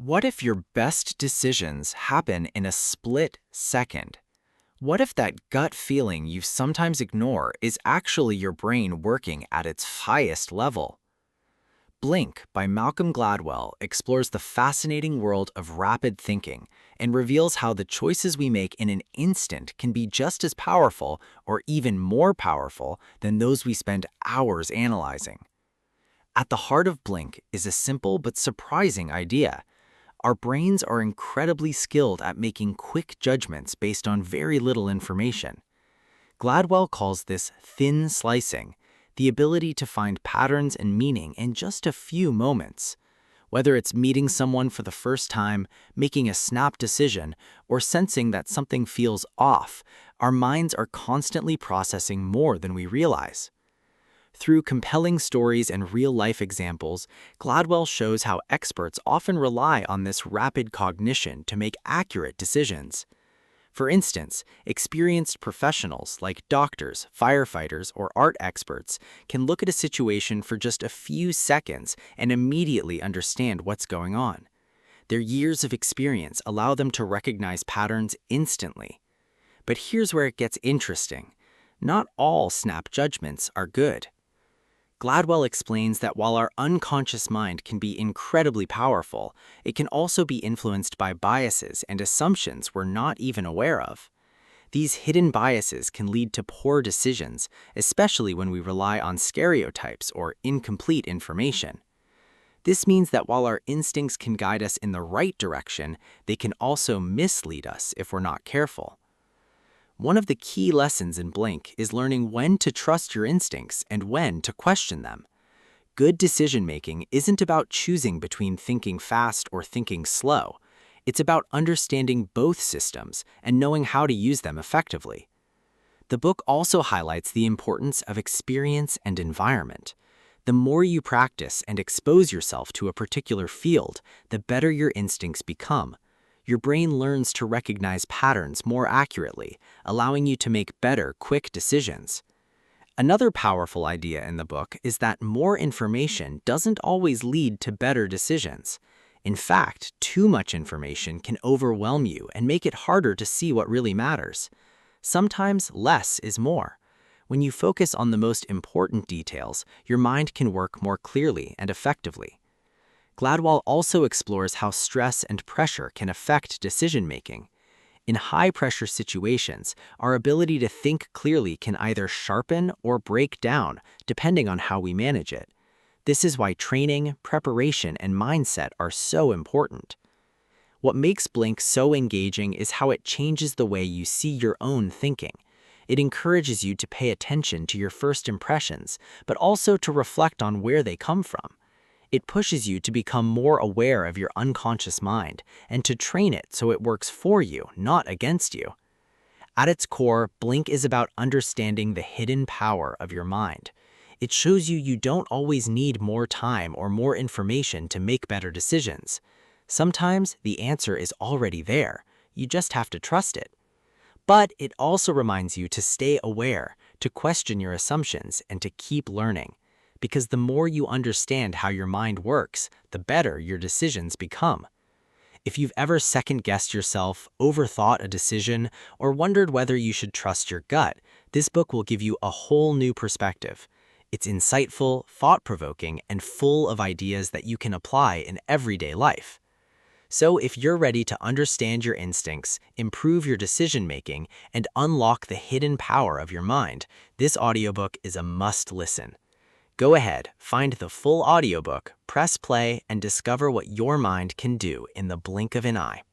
What if your best decisions happen in a split second? What if that gut feeling you sometimes ignore is actually your brain working at its highest level? Blink by Malcolm Gladwell explores the fascinating world of rapid thinking and reveals how the choices we make in an instant can be just as powerful or even more powerful than those we spend hours analyzing. At the heart of Blink is a simple but surprising idea. Our brains are incredibly skilled at making quick judgments based on very little information. Gladwell calls this thin slicing, the ability to find patterns and meaning in just a few moments. Whether it's meeting someone for the first time, making a snap decision, or sensing that something feels off, our minds are constantly processing more than we realize. Through compelling stories and real-life examples, Gladwell shows how experts often rely on this rapid cognition to make accurate decisions. For instance, experienced professionals like doctors, firefighters, or art experts can look at a situation for just a few seconds and immediately understand what's going on. Their years of experience allow them to recognize patterns instantly. But here's where it gets interesting. Not all snap judgments are good. Gladwell explains that while our unconscious mind can be incredibly powerful, it can also be influenced by biases and assumptions we're not even aware of. These hidden biases can lead to poor decisions, especially when we rely on stereotypes or incomplete information. This means that while our instincts can guide us in the right direction, they can also mislead us if we're not careful. One of the key lessons in Blink is learning when to trust your instincts and when to question them. Good decision-making isn't about choosing between thinking fast or thinking slow. It's about understanding both systems and knowing how to use them effectively. The book also highlights the importance of experience and environment. The more you practice and expose yourself to a particular field, the better your instincts become. Your brain learns to recognize patterns more accurately, allowing you to make better, quick decisions. Another powerful idea in the book is that more information doesn't always lead to better decisions. In fact, too much information can overwhelm you and make it harder to see what really matters. Sometimes less is more. When you focus on the most important details, your mind can work more clearly and effectively. Gladwell also explores how stress and pressure can affect decision-making. In high-pressure situations, our ability to think clearly can either sharpen or break down, depending on how we manage it. This is why training, preparation, and mindset are so important. What makes Blink so engaging is how it changes the way you see your own thinking. It encourages you to pay attention to your first impressions, but also to reflect on where they come from. It pushes you to become more aware of your unconscious mind and to train it so it works for you, not against you. At its core, Blink is about understanding the hidden power of your mind. It shows you don't always need more time or more information to make better decisions. Sometimes the answer is already there. You just have to trust it. But it also reminds you to stay aware, to question your assumptions, and to keep learning. Because the more you understand how your mind works, the better your decisions become. If you've ever second-guessed yourself, overthought a decision, or wondered whether you should trust your gut, this book will give you a whole new perspective. It's insightful, thought-provoking, and full of ideas that you can apply in everyday life. So if you're ready to understand your instincts, improve your decision-making, and unlock the hidden power of your mind, this audiobook is a must-listen. Go ahead, find the full audiobook, press play, and discover what your mind can do in the blink of an eye.